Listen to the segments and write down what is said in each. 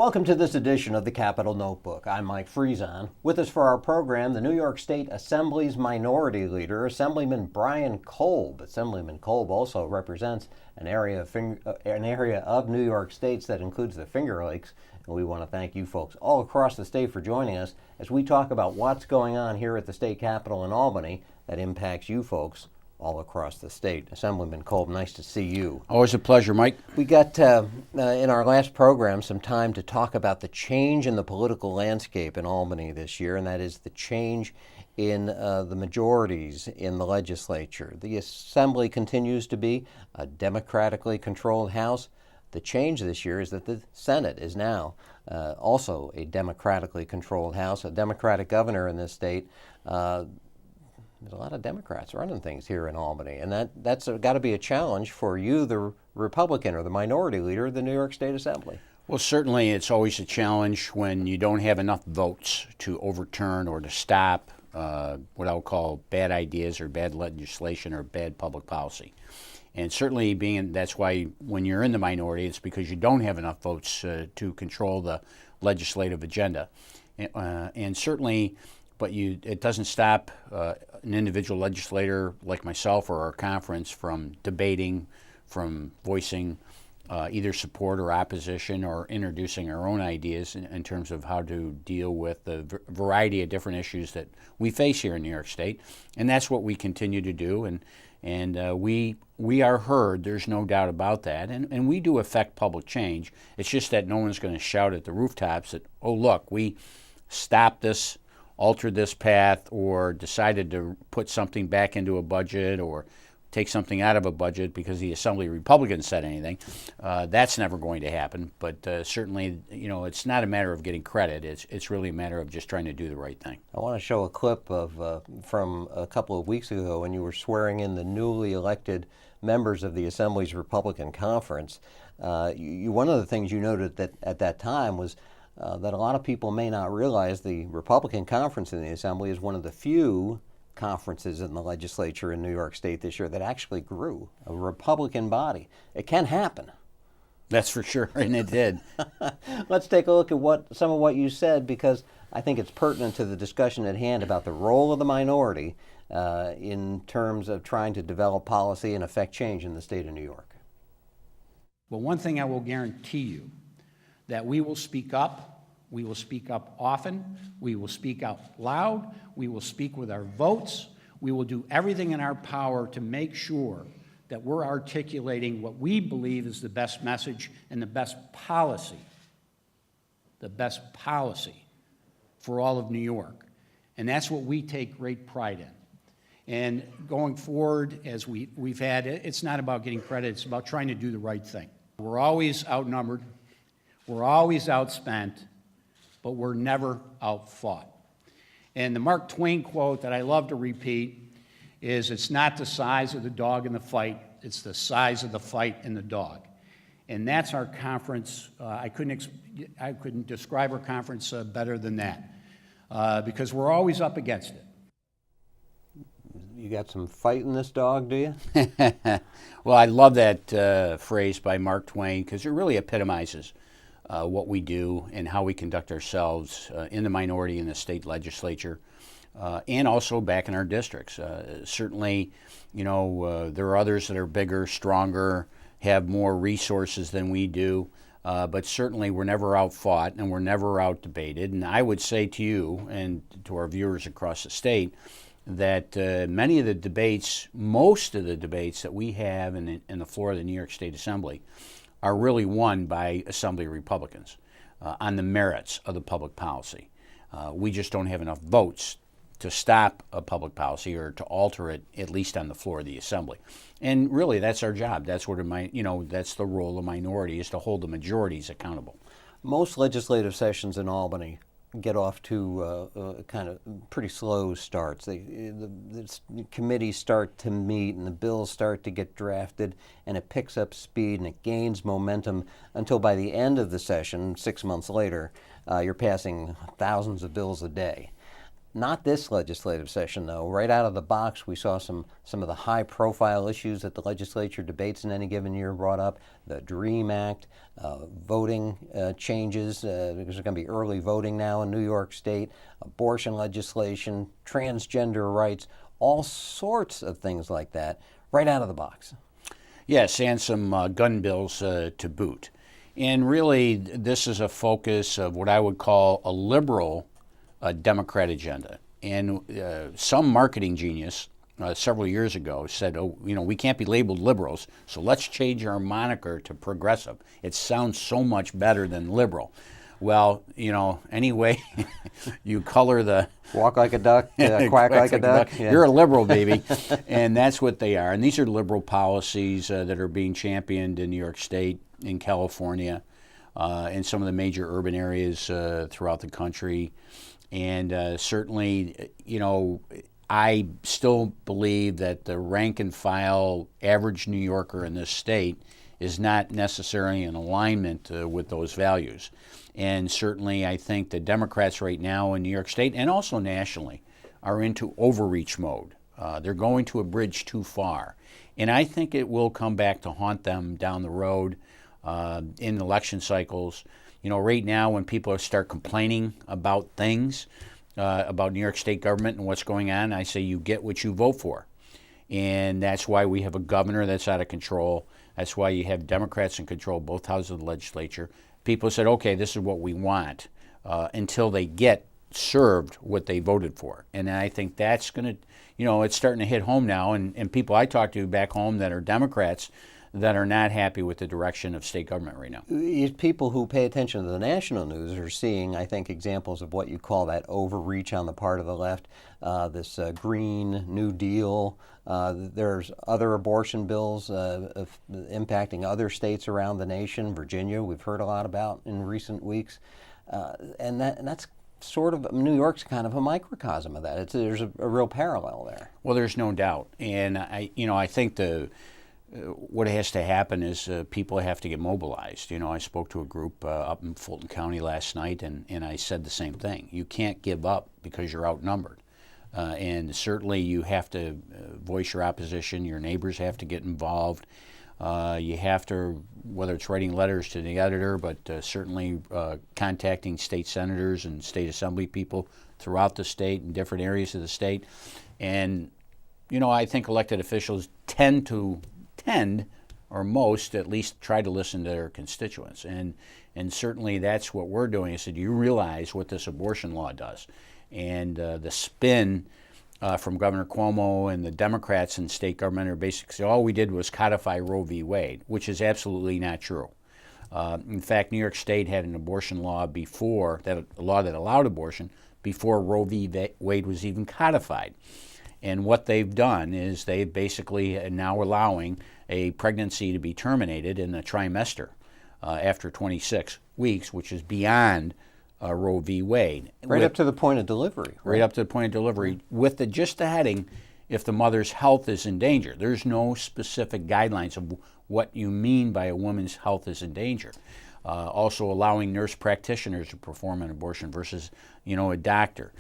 Welcome to this edition of the Capitol Notebook. I'm Mike Friesen. With us for our program, the New York State Assembly's Minority Leader, Assemblyman Brian Kolb. Assemblyman Kolb also represents an area of New York States that includes the Finger Lakes. And we want to thank you folks all across the state for joining us as we talk about what's going on here at the state capitol in Albany that impacts you folks all across the state. Assemblyman Kolb, nice to see you. Always a pleasure, Mike. We got, in our last program, some time to talk about the change in the political landscape in Albany this year, and that is the change in the majorities in the legislature. The Assembly continues to be a democratically controlled House. The change this year is that the Senate is now also a democratically controlled House, a Democratic governor in this state. There's a lot of Democrats running things here in Albany, and that's got to be a challenge for you, the Republican or the minority leader of the New York State Assembly. Well, certainly it's always a challenge when you don't have enough votes to overturn or to stop what I'll call bad ideas or bad legislation or bad public policy. And certainly that's why when you're in the minority, it's because you don't have enough votes to control the legislative agenda. And certainly, but it doesn't stop an individual legislator like myself or our conference from debating, from voicing either support or opposition or introducing our own ideas in terms of how to deal with the variety of different issues that we face here in New York State. And that's what we continue to do. And we are heard, there's no doubt about that. And we do affect public change. It's just that no one's going to shout at the rooftops that, oh, look, we stopped this, altered this path, or decided to put something back into a budget or take something out of a budget because the Assembly Republicans said anything. That's never going to happen. But certainly, it's not a matter of getting credit. It's really a matter of just trying to do the right thing. I want to show a clip of from a couple of weeks ago when you were swearing in the newly elected members of the Assembly's Republican Conference. One of the things you noted that at that time was that a lot of people may not realize the Republican Conference in the Assembly is one of the few conferences in the legislature in New York State this year that actually grew, a Republican body. It can happen. That's for sure, and it did. Let's take a look at some of what you said, because I think it's pertinent to the discussion at hand about the role of the minority in terms of trying to develop policy and affect change in the state of New York. Well, one thing I will guarantee you, that we will speak up. We will speak up often. We will speak out loud. We will speak with our votes. We will do everything in our power to make sure that we're articulating what we believe is the best message and the best policy for all of New York. And that's what we take great pride in. And going forward, as we've had, it's not about getting credit, it's about trying to do the right thing. We're always outnumbered. We're always outspent, but we're never outfought. And the Mark Twain quote that I love to repeat is, it's not the size of the dog in the fight, it's the size of the fight in the dog. And that's our conference. I couldn't describe our conference better than that, because we're always up against it. You got some fight in this dog, do you? Well, I love that phrase by Mark Twain, because it really epitomizes what we do and how we conduct ourselves in the minority in the state legislature, and also back in our districts. Certainly, there are others that are bigger, stronger, have more resources than we do, but certainly we're never outfought and we're never out-debated. And I would say to you and to our viewers across the state that many of the debates, most of the debates that we have in the floor of the New York State Assembly are really won by Assembly Republicans on the merits of the public policy. We just don't have enough votes to stop a public policy or to alter it, at least on the floor of the Assembly. And really, that's our job. That's what that's the role of minority, is to hold the majorities accountable. Most legislative sessions in Albany get off to kind of pretty slow starts. The committees start to meet and the bills start to get drafted, and it picks up speed and it gains momentum until by the end of the session, 6 months later, you're passing thousands of bills a day. Not this legislative session, though. Right out of the box, we saw some of the high-profile issues that the legislature debates in any given year brought up. The DREAM Act, voting changes, because there's going to be early voting now in New York State, abortion legislation, transgender rights, all sorts of things like that, right out of the box. Yes, and some gun bills to boot. And really, this is a focus of what I would call a liberal Democrat agenda. And some marketing genius several years ago said, oh, we can't be labeled liberals, so let's change our moniker to progressive. It sounds so much better than liberal. Well, anyway, you color the... Walk like a duck, quack like a duck. Yeah. You're a liberal, baby. And that's what they are. And these are liberal policies that are being championed in New York State, in California, in some of the major urban areas throughout the country. And certainly, I still believe that the rank and file average New Yorker in this state is not necessarily in alignment with those values. And certainly, I think the Democrats right now in New York State and also nationally are into overreach mode. They're going to a bridge too far. And I think it will come back to haunt them down the road in election cycles. Right now when people start complaining about things, about New York State government and what's going on, I say you get what you vote for. And that's why we have a governor that's out of control. That's why you have Democrats in control, both houses of the legislature. People said, okay, this is what we want, until they get served what they voted for. And I think that's going to, it's starting to hit home now. And people I talk to back home that are Democrats that are not happy with the direction of state government right now. People who pay attention to the national news are seeing, I think, examples of what you call that overreach on the part of the left, this Green New Deal. There's other abortion bills impacting other states around the nation. Virginia, we've heard a lot about in recent weeks. And that's sort of, New York's kind of a microcosm of that. There's a real parallel there. Well, there's no doubt. And I think what has to happen is people have to get mobilized. I spoke to a group up in Fulton County last night, and I said the same thing. You can't give up because you're outnumbered. And certainly you have to voice your opposition. Your neighbors have to get involved. You have to, whether it's writing letters to the editor, but certainly contacting state senators and state assembly people throughout the state and different areas of the state. And, I think elected officials tend, or most at least, try to listen to their constituents. And certainly that's what we're doing. I said, do you realize what this abortion law does? And the spin from Governor Cuomo and the Democrats in state government are basically, all we did was codify Roe v. Wade, which is absolutely not true. In fact, New York State had an abortion law before, a law that allowed abortion, before Roe v. Wade was even codified. And what they've done is they basically are now allowing a pregnancy to be terminated in a trimester after 26 weeks, which is beyond Roe v. Wade. Right up to the point of delivery. Right up to the point of delivery, with just the heading, if the mother's health is in danger. There's no specific guidelines of what you mean by a woman's health is in danger. Also allowing nurse practitioners to perform an abortion versus, a doctor.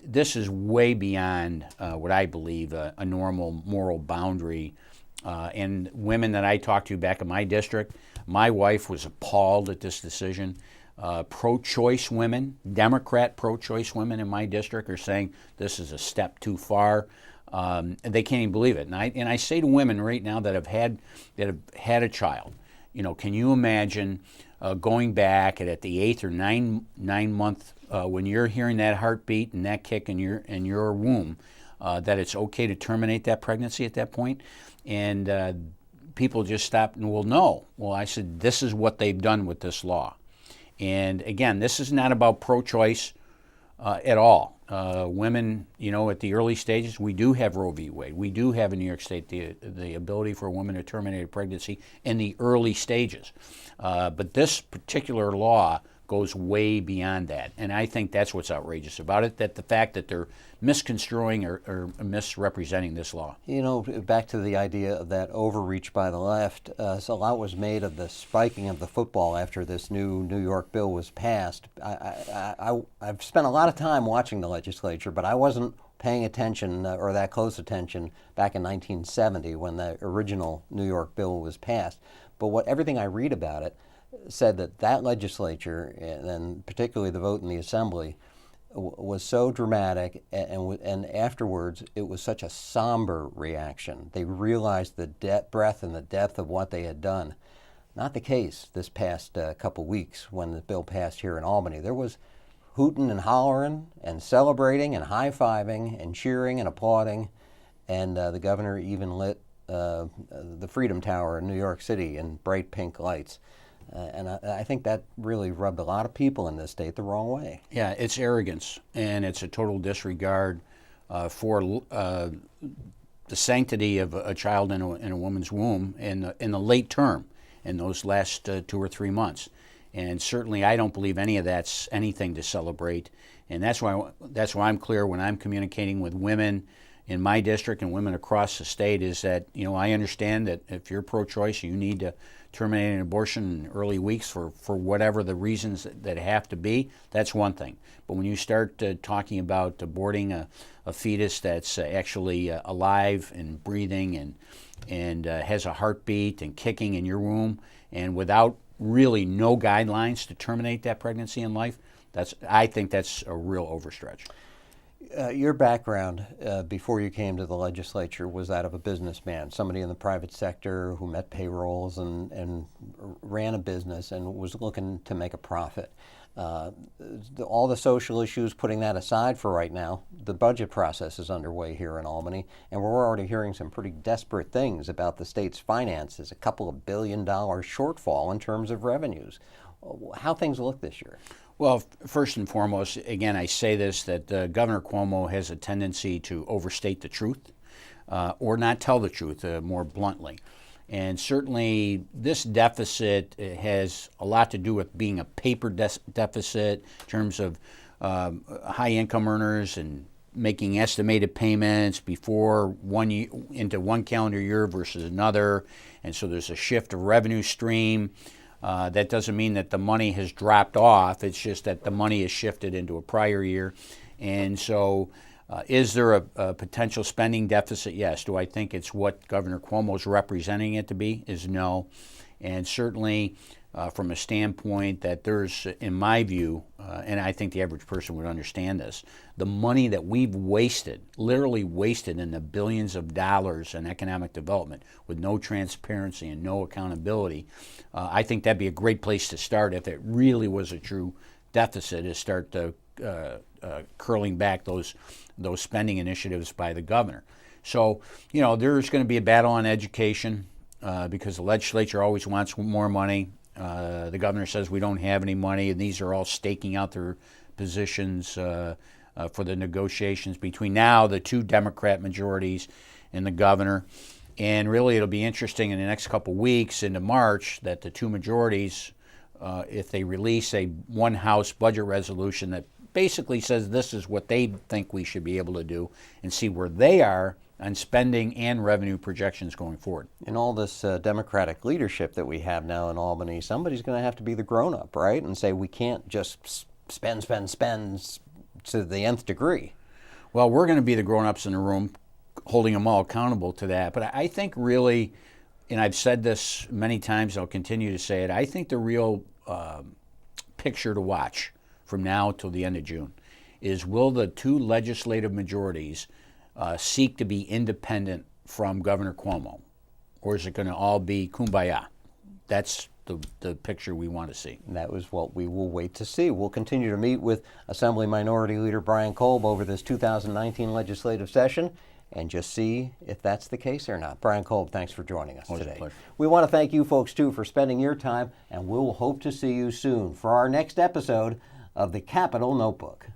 This is way beyond what I believe a normal moral boundary. And women that I talked to back in my district, my wife was appalled at this decision. Pro-choice women, Democrat pro-choice women in my district are saying this is a step too far. And they can't even believe it. And I say to women right now that have had a child, can you imagine going back at the 8th or 9 month when you're hearing that heartbeat and that kick in your womb, that it's okay to terminate that pregnancy at that point? And people just stopped and, well, no. Well, I said, this is what they've done with this law. And again, this is not about pro-choice at all. Women, at the early stages, we do have Roe v. Wade. We do have in New York State the ability for a woman to terminate a pregnancy in the early stages. But this particular law goes way beyond that. And I think that's what's outrageous about it, that the fact that they're misconstruing or misrepresenting this law. You know, back to the idea of that overreach by the left, so a lot was made of the spiking of the football after this new New York bill was passed. I've spent a lot of time watching the legislature, but I wasn't paying attention or that close attention back in 1970 when the original New York bill was passed. But everything I read about it said that legislature, and particularly the vote in the assembly, was so dramatic, and afterwards it was such a somber reaction. They realized the breadth and the depth of what they had done. Not the case this past couple weeks when the bill passed here in Albany. There was hooting and hollering and celebrating and high-fiving and cheering and applauding, and the governor even lit the Freedom Tower in New York City in bright pink lights. And I think that really rubbed a lot of people in this state the wrong way. Yeah, it's arrogance, and it's a total disregard for the sanctity of a child in a woman's womb in the late term, in those last 2 or 3 months. And certainly I don't believe any of that's anything to celebrate. And that's why I'm clear when I'm communicating with women in my district and women across the state, is that, you know, I understand that if you're pro-choice, you need to terminate an abortion in early weeks for whatever the reasons that have to be. That's one thing. But when you start talking about aborting a fetus that's actually alive and breathing and has a heartbeat and kicking in your womb, and without really no guidelines to terminate that pregnancy in life, I think that's a real overstretch. Your background before you came to the legislature was that of a businessman, somebody in the private sector who met payrolls and ran a business and was looking to make a profit. All the social issues, putting that aside for right now, the budget process is underway here in Albany, and we're already hearing some pretty desperate things about the state's finances, a couple of $1 billion shortfall in terms of revenues. How things look this year? Well, first and foremost, again, I say this, that Governor Cuomo has a tendency to overstate the truth or not tell the truth more bluntly. And certainly this deficit has a lot to do with being a paper deficit in terms of high income earners and making estimated payments before into one calendar year versus another. And so there's a shift of revenue stream. That doesn't mean that the money has dropped off. It's just that the money is shifted into a prior year. And so is there a potential spending deficit? Yes. Do I think it's what Governor Cuomo is representing it to be? Is no. And certainly from a standpoint that there's, in my view, and I think the average person would understand this, the money that we've wasted, literally wasted in the billions of dollars in economic development with no transparency and no accountability, I think that'd be a great place to start if it really was a true deficit, is start curling back those spending initiatives by the governor. So, you know, there's going to be a battle on education because the legislature always wants more money. The governor says we don't have any money, and these are all staking out their positions for the negotiations between now the two Democrat majorities and the governor. And really it'll be interesting in the next couple weeks into March that the two majorities, if they release one House budget resolution that basically says this is what they think we should be able to do, and see where they are on spending and revenue projections going forward. In all this Democratic leadership that we have now in Albany, somebody's going to have to be the grown-up, right? And say we can't just spend to the nth degree. Well, we're going to be the grown-ups in the room, holding them all accountable to that. But I think really, and I've said this many times, I'll continue to say it, I think the real picture to watch from now till the end of June is, will the two legislative majorities seek to be independent from Governor Cuomo, or is it going to all be kumbaya? That's the picture we want to see. And that was what we will wait to see. We'll continue to meet with Assembly Minority Leader Brian Kolb over this 2019 legislative session and just see if that's the case or not. Brian Kolb, thanks for joining us Always today. a pleasure. We want to thank you folks too for spending your time, and we'll hope to see you soon for our next episode of the Capitol Notebook.